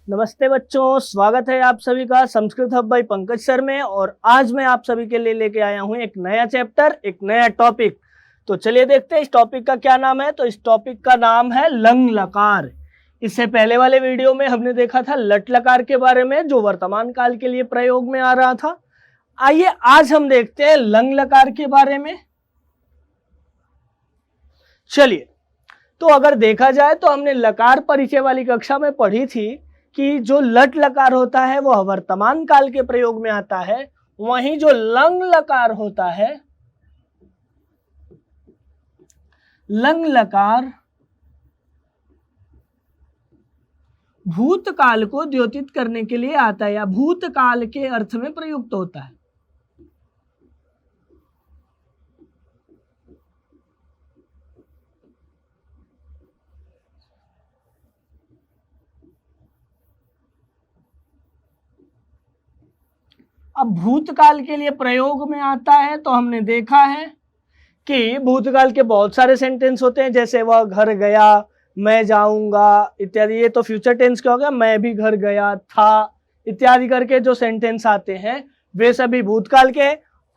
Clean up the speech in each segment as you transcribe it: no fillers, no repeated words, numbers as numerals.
नमस्ते बच्चों, स्वागत है आप सभी का Sanskrit hub by Pankaj sir में। और आज मैं आप सभी के लिए लेके आया हूं एक नया चैप्टर, एक नया टॉपिक। तो चलिए देखते हैं इस टॉपिक का क्या नाम है। तो इस टॉपिक का नाम है लंग लकार। इससे पहले वाले वीडियो में हमने देखा था लट लकार के बारे में, जो वर्तमान काल के लिए प्रयोग में आ रहा था। आइए आज हम देखते हैं लंग लकार के बारे में। चलिए, तो अगर देखा जाए तो हमने लकार परिचय वाली कक्षा में पढ़ी थी कि जो लट लकार होता है वह वर्तमान काल के प्रयोग में आता है, वहीं जो लंग लकार होता है, लंग लकार भूतकाल को द्योतित करने के लिए आता है या भूतकाल के अर्थ में प्रयुक्त होता है। अब भूतकाल के लिए प्रयोग में आता है तो हमने देखा है कि भूतकाल के बहुत सारे सेंटेंस होते हैं, जैसे वह घर गया, मैं जाऊंगा इत्यादि। ये तो फ्यूचर टेंस का हो गया, मैं भी घर गया था इत्यादि करके जो सेंटेंस आते हैं वे सभी भूतकाल के।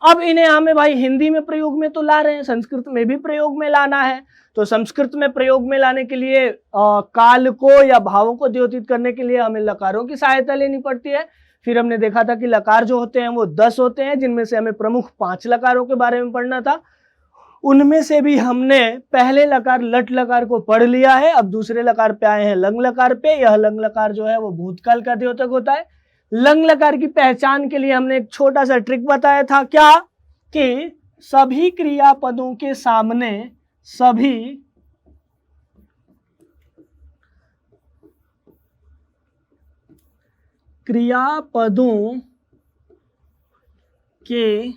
अब इन्हें हमें भाई हिंदी में प्रयोग में तो ला रहे हैं, संस्कृत में भी प्रयोग में लाना है। तो संस्कृत में प्रयोग में लाने के लिए काल को या भावों को द्योतित करने के लिए हमें लकारों की सहायता लेनी पड़ती है। फिर हमने देखा था कि लकार जो होते हैं वो 10 होते हैं, जिनमें से हमें प्रमुख 5 लकारों के बारे में पढ़ना था। उनमें से भी हमने पहले लकार लट लकार को पढ़ लिया है। अब दूसरे लकार पे आए हैं लंग लकार पे। यह लंग लकार जो है वो भूतकाल का द्योतक होता है। लंग लकार की पहचान के लिए हमने एक छोटा सा ट्रिक बताया था, क्या कि सभी क्रियापदों के सामने, सभी क्रियापदों के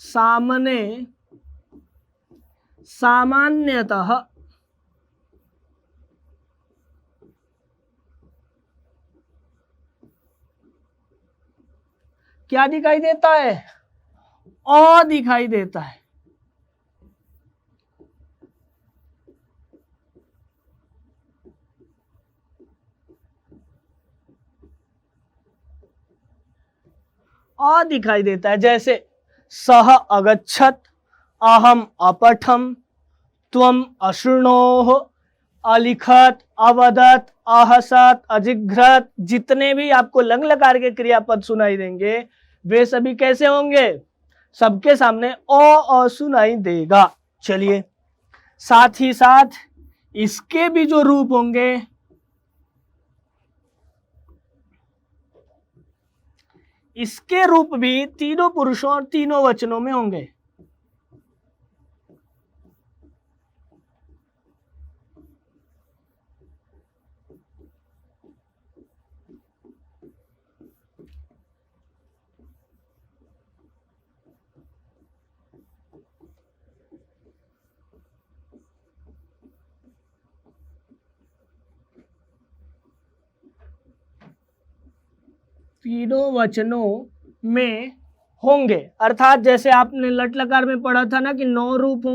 सामने सामान्यतः क्या दिखाई देता है? अ दिखाई देता है। अ दिखाई देता है, जैसे सह अगच्छत, अहम अपठम, त्वम अशृणोः, अलिखत, अवदत, अहसत, अजिघ्रत। जितने भी आपको लंग लकार के क्रियापद सुनाई देंगे वे सभी कैसे होंगे? सबके सामने अ सुनाई देगा। चलिए, साथ ही साथ इसके भी जो रूप होंगे, इसके रूप भी तीनों पुरुषों और तीनों वचनों में होंगे। तीनों वचनों में होंगे, अर्थात जैसे आपने लट लकार में पढ़ा था ना कि 9 रूप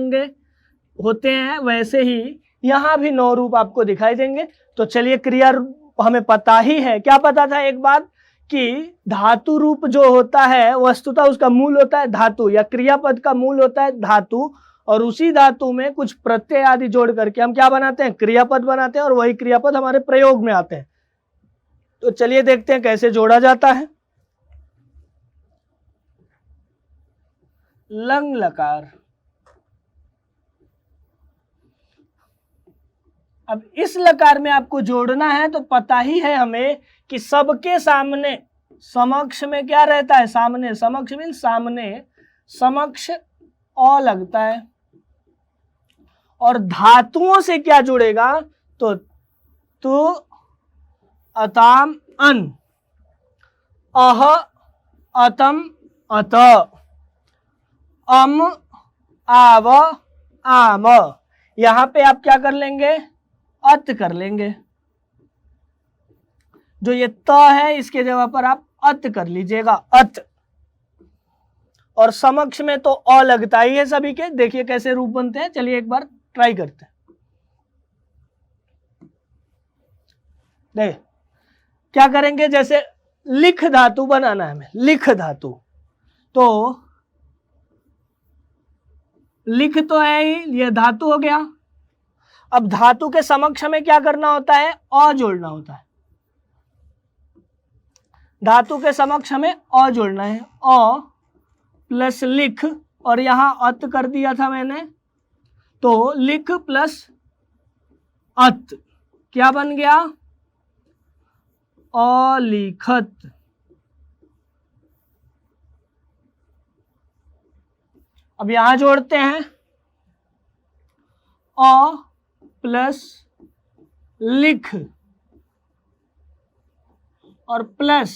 होते हैं, वैसे ही यहां भी 9 रूप आपको दिखाई देंगे। तो चलिए, क्रिया रूप हमें पता ही है। क्या पता था एक बात, कि धातु रूप जो होता है वस्तुतः उसका मूल होता है धातु, या क्रियापद का मूल होता है धातु, और उसी धातु में कुछ प्रत्यय आदि जोड़ करके हम क्या बनाते हैं? क्रियापद बनाते हैं, और वही क्रियापद हमारे प्रयोग में आते हैं। तो चलिए देखते हैं कैसे जोड़ा जाता है लंग लकार। अब इस लकार में आपको जोड़ना है तो पता ही है हमें कि सबके सामने, समक्ष में क्या रहता है? सामने। समक्ष मीन सामने, समक्ष अ लगता है। और धातुओं से क्या जुड़ेगा? तो तु, अताम, अन, अह, अतम, अत, अम, आव, आम। यहां पे आप क्या कर लेंगे? अत कर लेंगे। जो ये त है इसके जगह पर आप अत कर लीजिएगा, अत। और समक्ष में तो अ लगता ही है सभी के। देखिए कैसे रूप बनते हैं, चलिए एक बार ट्राई करते हैं। देखिए, क्या करेंगे, जैसे लिख धातु बनाना है हमें, लिख धातु, तो लिख तो है ही, ये धातु हो गया। अब धातु के समक्ष हमें क्या करना होता है, अ जोड़ना होता है। धातु के समक्ष हमें अ जोड़ना है, अ प्लस लिख, और यहां अत कर दिया था मैंने, तो लिख प्लस अत क्या बन गया, अलिखत। अब यहां जोड़ते हैं, अ प्लस लिख और प्लस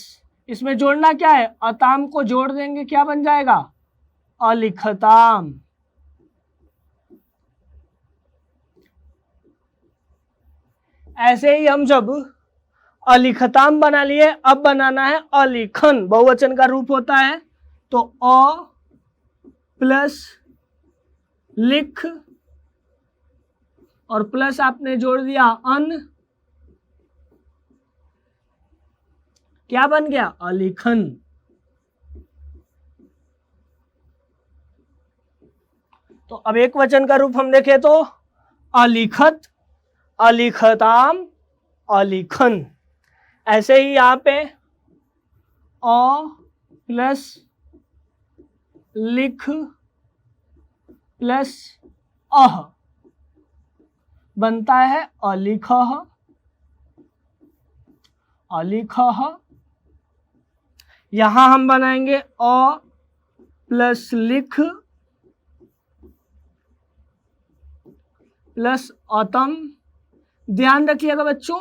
इसमें जोड़ना क्या है, अताम को जोड़ देंगे, क्या बन जाएगा, अलिखताम। ऐसे ही हम जब अलिखताम बना लिए, अब बनाना है अलिखन, बहुवचन का रूप होता है, तो अ प्लस लिख और प्लस आपने जोड़ दिया अन, क्या बन गया, अलिखन। तो अब एक वचन का रूप हम देखें तो अलिखत, अलिखताम, अलिखन। ऐसे ही यहां पे अ प्लस लिख प्लस अह बनता है अलिखह, अलिखह। यहां हम बनाएंगे अ प्लस लिख प्लस अतम। ध्यान रखिएगा बच्चों,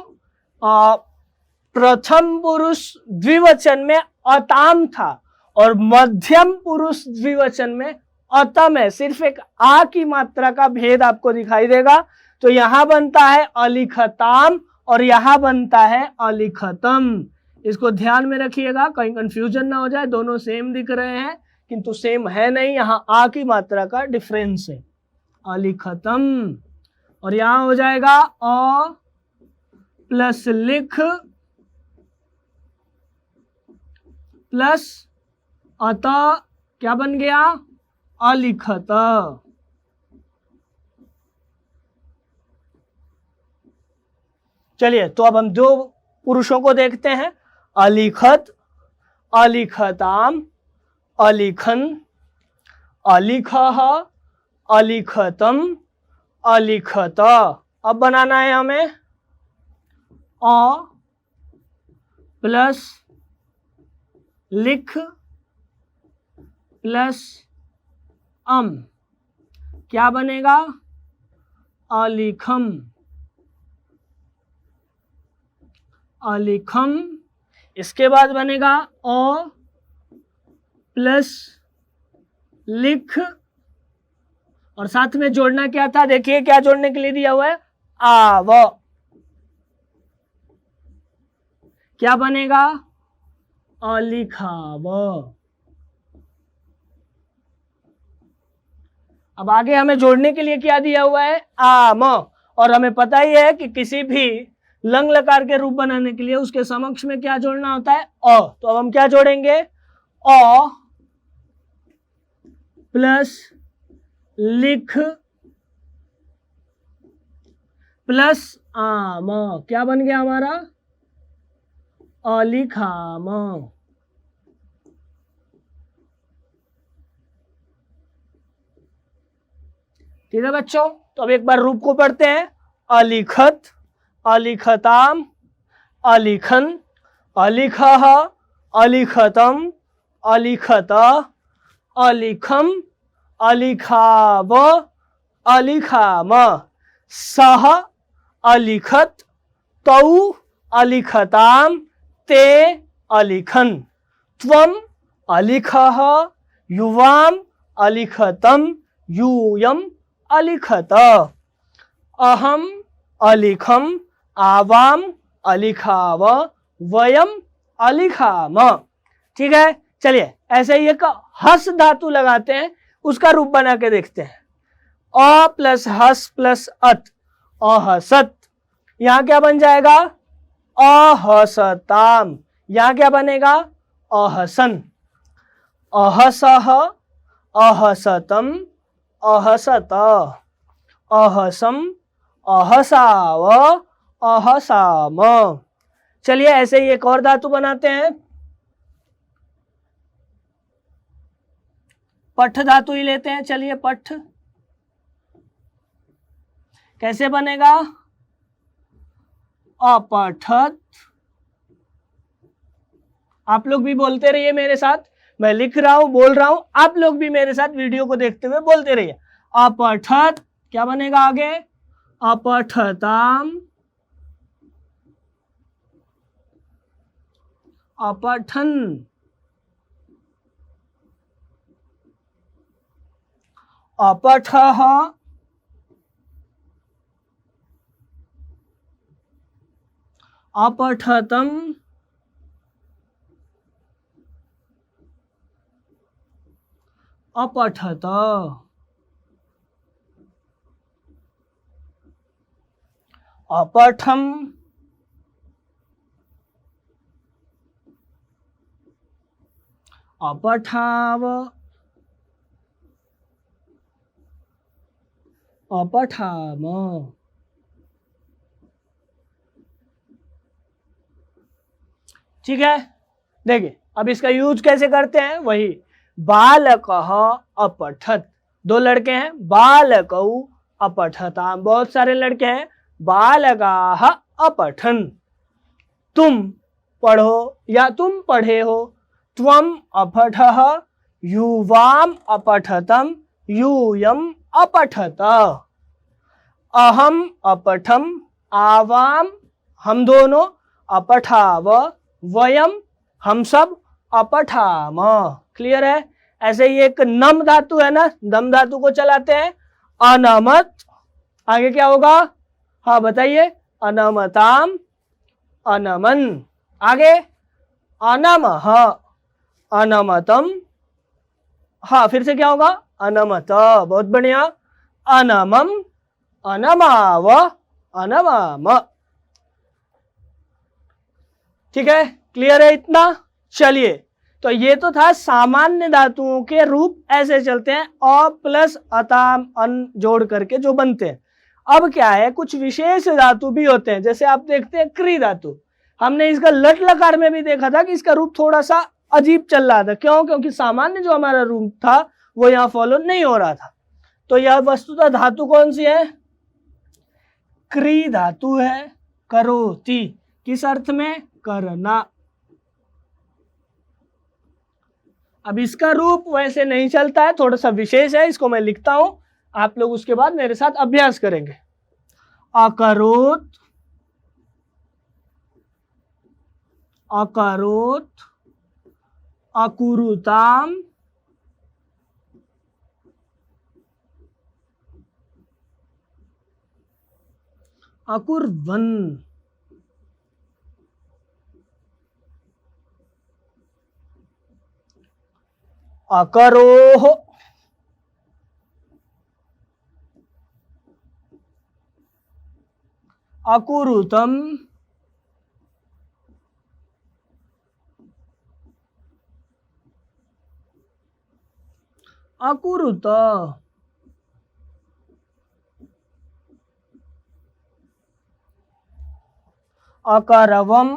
प्रथम पुरुष द्विवचन में अताम था और मध्यम पुरुष द्विवचन में अतम है, सिर्फ एक आ की मात्रा का भेद आपको दिखाई देगा। तो यहां बनता है अलिखताम और यहां बनता है अलिखतम। इसको ध्यान में रखिएगा, कहीं कंफ्यूजन ना हो जाए, दोनों सेम दिख रहे हैं किंतु सेम है नहीं, यहां आ की मात्रा का डिफरेंस है, अलिखतम। और यहां हो जाएगा अ प्लस लिख प्लस अत, क्या बन गया, अलिखत। चलिए, तो अब हम दो पुरुषों को देखते हैं, अलिखत, अलिखताम, अलिखन, अलिखह, अलिखतम, अलिखत। अब बनाना है हमें अ प्लस लिख प्लस अम, क्या बनेगा, अलिखम, अलिखम। इसके बाद बनेगा अ प्लस लिख और साथ में जोड़ना क्या था, देखिए क्या जोड़ने के लिए दिया हुआ है, आव, क्या बनेगा, अलिखाव। अब आगे हमें जोड़ने के लिए क्या दिया हुआ है, आम, और हमें पता ही है कि किसी भी लंग लकार के रूप बनाने के लिए उसके समक्ष में क्या जोड़ना होता है, अ। तो अब हम क्या जोड़ेंगे, अ प्लस लिख प्लस आम, क्या बन गया हमारा, अलिखाम। ठीक है बच्चों, तो अब एक बार रूप को पढ़ते हैं, अलिखत, अलिखताम, अलिखन, अलिखह, अलिखतम, अलिखत, अलिखम, अलिखाव, अलिखाम। सह अलिखत, तौ अलिखताम, ते अलिखन, त्वम अलिखह, युवाम अलिखतम, यूयम अलिखत, अहम अलिखम, आवाम अलिखाव, वयम अलिखाम। ठीक है, चलिए ऐसे ही एक हस धातु लगाते हैं, उसका रूप बना के देखते हैं, अ प्लस हस प्लस अत, अहसत। यहां क्या बन जाएगा, अहसताम, यहाँ क्या बनेगा? अहसन। अहसह, अहसतम, अहसत, अहसम, अहसाव, अहसाम। चलिए ऐसे ही एक और धातु बनाते हैं, पठ धातु ही लेते हैं। चलिए पठ कैसे बनेगा? अपठत। आप लोग भी बोलते रहिए मेरे साथ, मैं लिख रहा हूं, बोल रहा हूं, आप लोग भी मेरे साथ वीडियो को देखते हुए बोलते रहिए। अपठत क्या बनेगा आगे? अपठताम, अपठन, अपठः, अपठतम, अपठत, अपठम, अपठाव, अपठाम। ठीक है, देखिए अब इसका यूज कैसे करते हैं, वही बालकः अपठत, दो लड़के हैं, बालकौ अपठताम, बहुत सारे लड़के हैं, बालकाः अपठन। तुम पढ़ो या तुम पढ़े हो, त्वम अपठः, युवाम अपठतम, यूयम अपठत। अहम अपठम, आवाम हम दोनों, अपठाव वयम हम सब, अपठाम। क्लियर है? ऐसे ही एक नम धातु है ना, नम धातु को चलाते हैं, अनमत, आगे क्या होगा? हाँ बताइए, अनमताम, अनमन, आगे अनमः, अनमतम, हाँ फिर से क्या होगा? अनमत, बहुत बढ़िया, अनमम, अनमाव, अनमाम। ठीक है, क्लियर है इतना? चलिए, तो ये तो था सामान्य धातुओं के रूप, ऐसे चलते हैं, अ प्लस अताम अन जोड़ करके जो बनते हैं। अब क्या है, कुछ विशेष धातु भी होते हैं, जैसे आप देखते हैं क्री धातु, हमने इसका लट लकार में भी देखा था कि इसका रूप थोड़ा सा अजीब चल रहा था। क्यों? क्योंकि सामान्य जो हमारा रूप था वो यहाँ फॉलो नहीं हो रहा था। तो यह वस्तुतः धातु कौन सी है? क्री धातु है। करोति, किस अर्थ में? करना। अब इसका रूप वैसे नहीं चलता है, थोड़ा सा विशेष है, इसको मैं लिखता हूं, आप लोग उसके बाद मेरे साथ अभ्यास करेंगे। अकरोत, अकरोत, अकुरुताम, अकुर्वन, अकरोह, अकुरुतम, अकुरुत, अकरवम,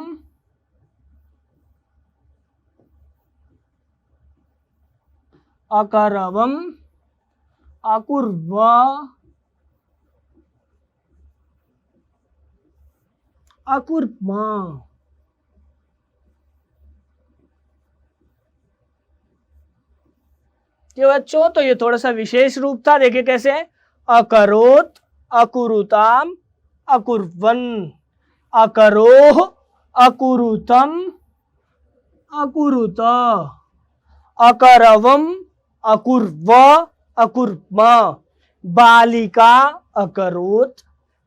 अकरवम, अकुर्व, अकुर्मा। ये बच्चों तो ये थोड़ा सा विशेष रूप था, देखिए कैसे है, अकरोत, अकुरुताम, अकुर्वन, अकरोह, अकुरुतम, अकुरुत, अकरवम, अकुर्व, अकुर्मा, बालिका, अकरोत,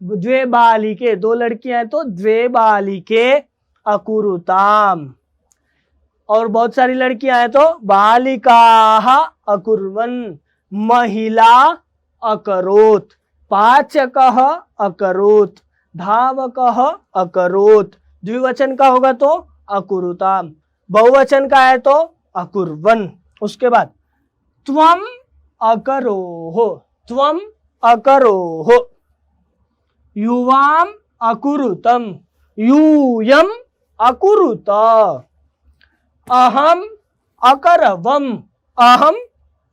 द्वे बालिके, दो लड़कियां हैं तो द्वे बालिके, अकुरुताम, और बहुत सारी लड़कियां हैं तो बालिकाः अकुर्वन, महिला अकरोत, पाचकः अकरोत, धावकः अकरोत, द्विवचन का होगा तो अकुरुताम, बहुवचन का है तो अकुर्वन। उसके बाद त्वम अकरोहो, त्वम अकरोहो, युवाम अकुरुतम, यूयम अकुरुत, अहम अकरवम, अहम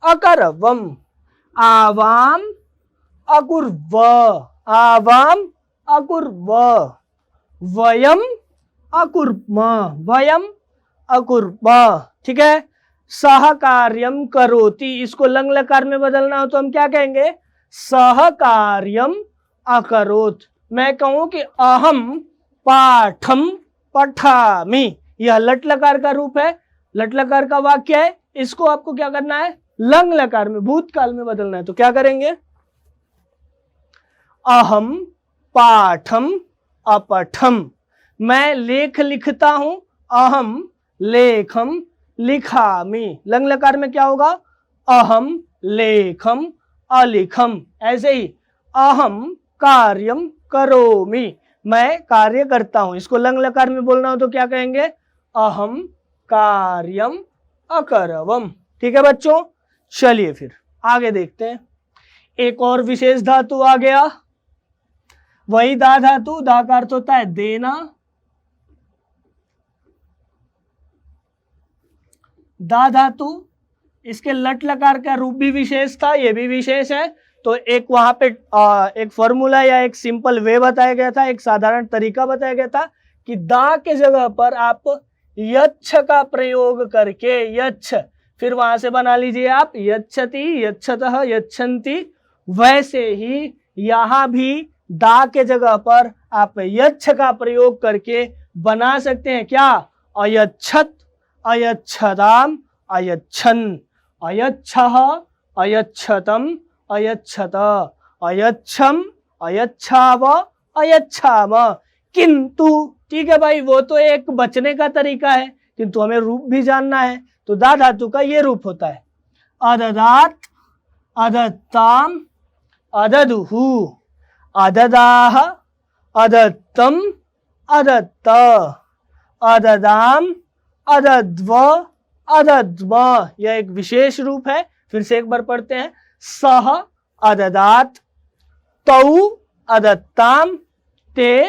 अकरवम, आवाम अकुर्व, आवाम अकुर्व, वयम अकुर्म, वयम अकुर्म। ठीक है। सहकार्यम करोति, इसको लंग लकार में बदलना हो तो हम क्या कहेंगे? सहकार्यम अकरोत। मैं कहूं कि अहम पाठम पठामि, यह लट लकार का रूप है, लट लकार का वाक्य है, इसको आपको क्या करना है? लंग लकार में, भूतकाल में बदलना है। तो क्या करेंगे? अहम पाठम अपठम, मैं लेख लिखता हूं, अहम लेखम लिखामि। लंग लकार में क्या होगा? अहम लेखम अलिखम। ऐसे ही अहम कार्यम करोमि, मैं कार्य करता हूं, इसको लंग लकार में बोलना हो तो क्या कहेंगे? अहम कार्यम अकरवम। ठीक है बच्चों, चलिए फिर आगे देखते हैं। एक और विशेष धातु आ गया, वही दा धातु, दा का अर्थ होता है देना, दा धातु, इसके लट लकार का रूप भी विशेष था, ये भी विशेष है। तो एक वहां पे एक फॉर्मूला या एक सिंपल वे बताया गया था, एक साधारण तरीका बताया गया था कि दा के जगह पर आप यच्छ का प्रयोग करके, यच्छ, फिर वहां से बना लीजिए आप यच्छति, यच्छतः, यच्छन्ति। वैसे ही यहां भी दा के जगह पर आप यच्छ का प्रयोग करके बना सकते हैं क्या? अयच्छत, अयच्छताम, अयच्छन, अयच्छः, अयच्छतम, अयच्छत, अयच्छम, अयच्छाव, अयच्छाम। किंतु, ठीक है भाई, वो तो एक बचने का तरीका है, किंतु हमें रूप भी जानना है। तो दा धातु का ये रूप होता है अददात, अदत्ताम, अददुहु, अददाह, अदत्तम, अदत्त, अददाम, अदद्व, अदद्व। यह एक विशेष रूप है। फिर से एक बार पढ़ते हैं। सह अददात, तौ अदत्ताम, ते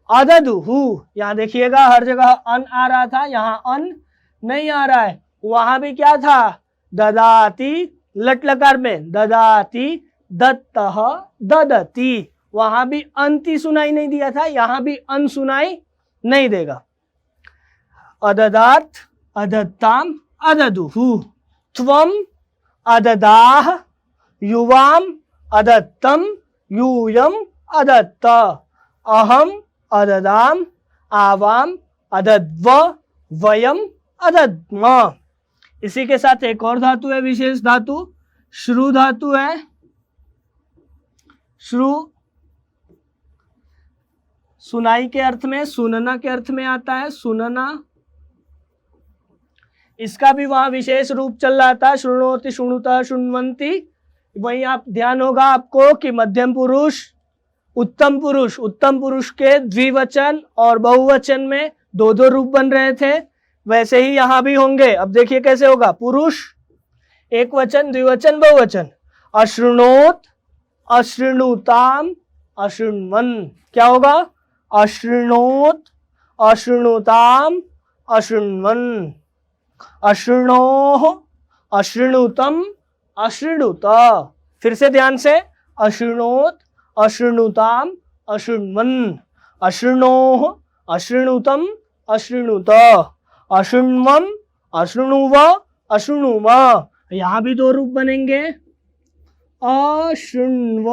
अददुहु। यहां देखिएगा हर जगह अन आ रहा था, यहां अन नहीं आ रहा है। वहां भी क्या था? ददाती, लट लकार में ददाती, दत्तः, ददती। वहां भी अंति सुनाई नहीं दिया था, यहां भी अन सुनाई नहीं देगा। अददात, अदत्ताम, अददुहु, त्वम अददाह, युवाम अदत्तम, यूयम अदत्त, अहम अददाम, आवाम अदद्व, वयम अदद्म। इसी के साथ एक और धातु है, विशेष धातु, श्रु धातु है। श्रु सुनाई के अर्थ में, सुनना के अर्थ में आता है, सुनना। इसका भी वहां विशेष रूप चल रहा था, शृणोति, शृणुता, शृण्वन्ति। वहीं आप ध्यान होगा आपको कि मध्यम पुरुष, उत्तम पुरुष, उत्तम पुरुष के द्विवचन और बहुवचन में दो दो रूप बन रहे थे, वैसे ही यहां भी होंगे। अब देखिए कैसे होगा। पुरुष एक वचन, द्विवचन, बहुवचन। अशृणोत, अशृणुताम, अशृण्वन। क्या होगा? अशृणोत, अशृणुताम, अशृण्वन, अशृणोः, अशृणुतम, अशृणुत। फिर से ध्यान से। अशृणोत, अशृणुताम, अशृण्वन, अशृणोः, अशृणुतम, अशृणुत, अशृण्वम, अशृणुव, अशृणुम। यहां भी दो रूप बनेंगे, अशृण्व।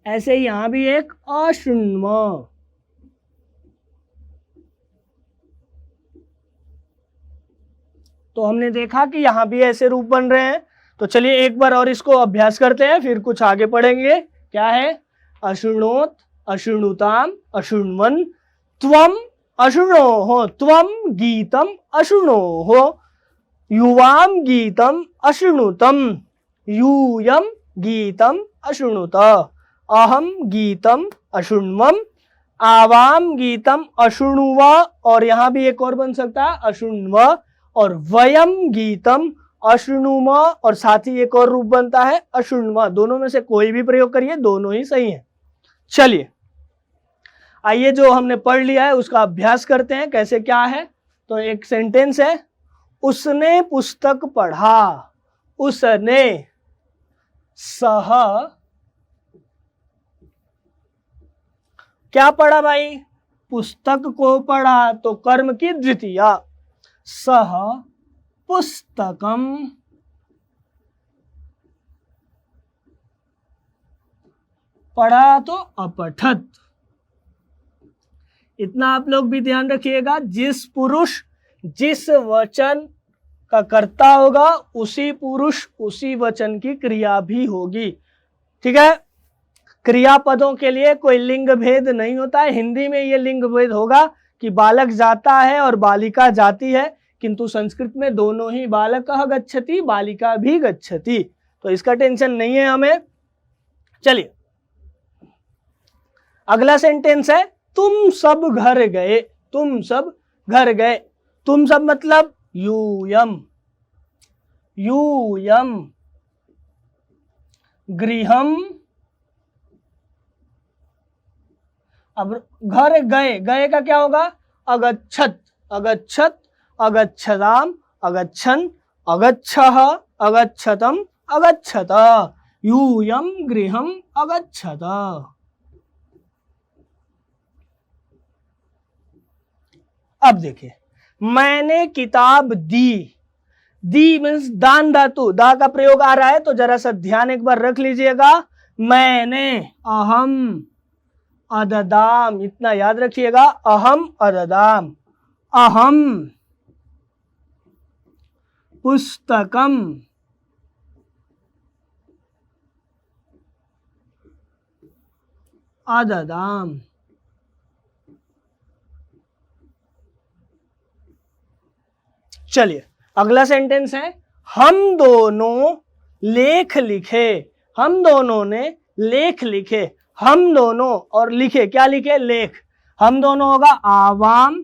ऐसे यहां भी एक अशृण्व। तो हमने देखा कि यहां भी ऐसे रूप बन रहे हैं। तो चलिए एक बार और इसको अभ्यास करते हैं, फिर कुछ आगे पढ़ेंगे। क्या है? अशृणोत, अशृणुताम, अशृण्वन, त्वम अशृणोः, त्वम गीतम अशृणोः, युवाम गीतम अशृणुतम, यूयम गीतम अशृणुत, अहम गीतम अशृण्वम, आवाम गीतम अशृणुव, और यहां भी एक और बन सकता है अशृण्व, और वयम गीतम अशृणुम, और साथ ही एक और रूप बनता है अशृण्व। दोनों में से कोई भी प्रयोग करिए, दोनों ही सही है। चलिए आइए जो हमने पढ़ लिया है उसका अभ्यास करते हैं, कैसे क्या है। तो एक सेंटेंस है, उसने पुस्तक पढ़ा, उसने, सह क्या पढ़ा भाई, पुस्तक को पढ़ा, तो कर्म की द्वितीया, सह पुस्तकम, पढ़ा तो अपठत। इतना आप लोग भी ध्यान रखिएगा, जिस पुरुष जिस वचन का कर्ता होगा उसी पुरुष उसी वचन की क्रिया भी होगी। ठीक है, क्रियापदों के लिए कोई लिंग भेद नहीं होता है। हिंदी में ये लिंग भेद होगा कि बालक जाता है और बालिका जाती है, किंतु संस्कृत में दोनों ही, बालकः गच्छति बालिका भी गच्छति, तो इसका टेंशन नहीं है हमें। चलिए अगला सेंटेंस है, तुम सब घर गए, तुम सब घर गए, तुम सब मतलब यूयम, यूयम गृहम। अब घर गए, गए का क्या होगा, अगच्छत, अगच्छत, अगच्छताम, अगच्छन, अगच्छः, अगच्छतम, अगच्छत, यूयम गृहम अगच्छत। अब देखिए, मैंने किताब दी, दी मीन्स दान धातु, दा का प्रयोग आ रहा है, तो जरा सा ध्यान एक बार रख लीजिएगा। मैंने, अहम अददाम, इतना याद रखिएगा, अहम अददाम, अहम पुस्तकम अददाम। चलिए अगला सेंटेंस है, हम दोनों लेख लिखे, हम दोनों ने लेख लिखे, हम दोनों और लिखे, क्या लिखे, लेख। हम दोनों होगा आवाम,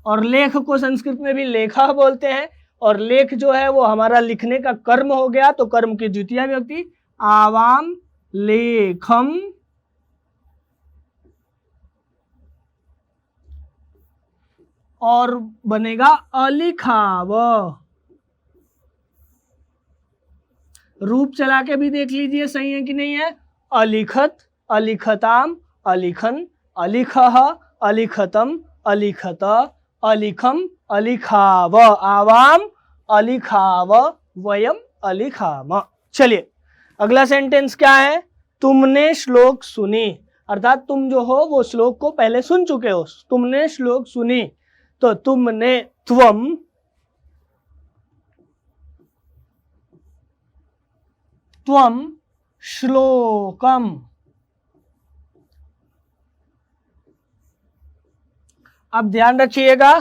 और लेख को संस्कृत में भी लेखा बोलते हैं, और लेख जो है वो हमारा लिखने का कर्म हो गया, तो कर्म की द्वितीय विभक्ति आवाम लेखम, और बनेगा अलिखाव। रूप चला के भी देख लीजिए सही है कि नहीं है, अलिखत, अलिखताम, अलिखन, अलिखः, अलिखतम, अलिखत, अलिखम, अलिखाव, आवाम अलिखाव, वयम अलिखाम। चलिए अगला सेंटेंस क्या है, तुमने श्लोक सुनी, अर्थात तुम जो हो वो श्लोक को पहले सुन चुके हो, तुमने श्लोक सुनी, तो तुमने, त्वम, त्वम श्लोकम। अब ध्यान रखिएगा,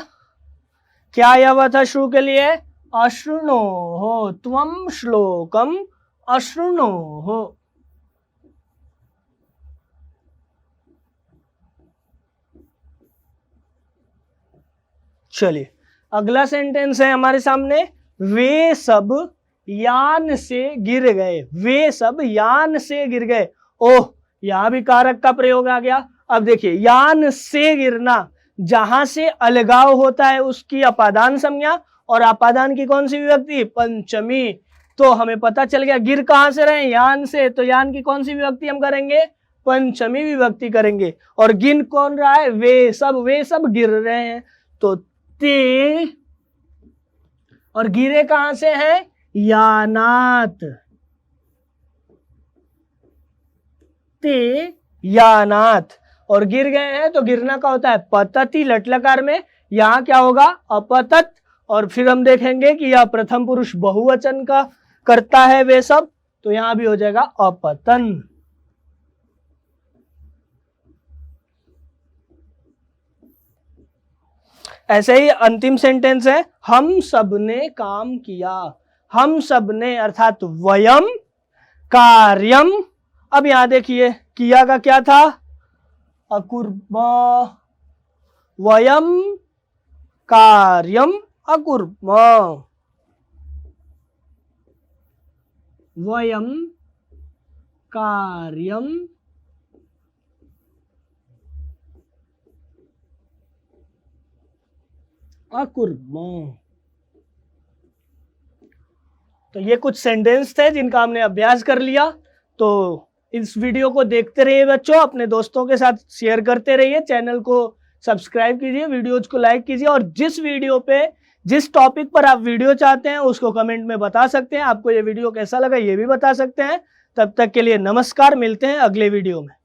क्या यह हुआ था शुरू के लिए, अशृणोः, त्वम श्लोकम अशृणोः। चलिए अगला सेंटेंस है हमारे सामने, वे सब यान से गिर गए, वे सब यान से गिर गए। ओह, यहां भी कारक का प्रयोग आ गया। अब देखिए, यान से गिरना, जहां से अलगाव होता है उसकी अपादान संज्ञा, और अपादान की कौन सी विभक्ति, पंचमी। तो हमें पता चल गया गिर कहां से रहे, यान से, तो यान की कौन सी विभक्ति हम करेंगे, पंचमी विभक्ति करेंगे। और गिन कौन रहा है, वे सब गिर रहे हैं, तो ते, और गिरे कहां से हैं, यानात, ते यानात, और गिर गए हैं तो गिरना का होता है पतति, लटलकार में, यहां क्या होगा, अपतत। और फिर हम देखेंगे कि यह प्रथम पुरुष बहुवचन का करता है वे सब, तो यहां भी हो जाएगा अपतन। ऐसे ही अंतिम सेंटेंस है, हम सब ने काम किया, हम सब ने अर्थात वयम कार्यम। अब यहां देखिए किया का क्या था, अकुर्म, वयम कार्यम अकुर्म, वयम कार्यम अकुर्म। तो ये कुछ सेंटेंस थे जिनका हमने अभ्यास कर लिया। तो इस वीडियो को देखते रहिए बच्चों, अपने दोस्तों के साथ शेयर करते रहिए, चैनल को सब्सक्राइब कीजिए, वीडियोज को लाइक कीजिए, और जिस वीडियो पे जिस टॉपिक पर आप वीडियो चाहते हैं उसको कमेंट में बता सकते हैं। आपको ये वीडियो कैसा लगा ये भी बता सकते हैं। तब तक के लिए नमस्कार, मिलते हैं अगले वीडियो में।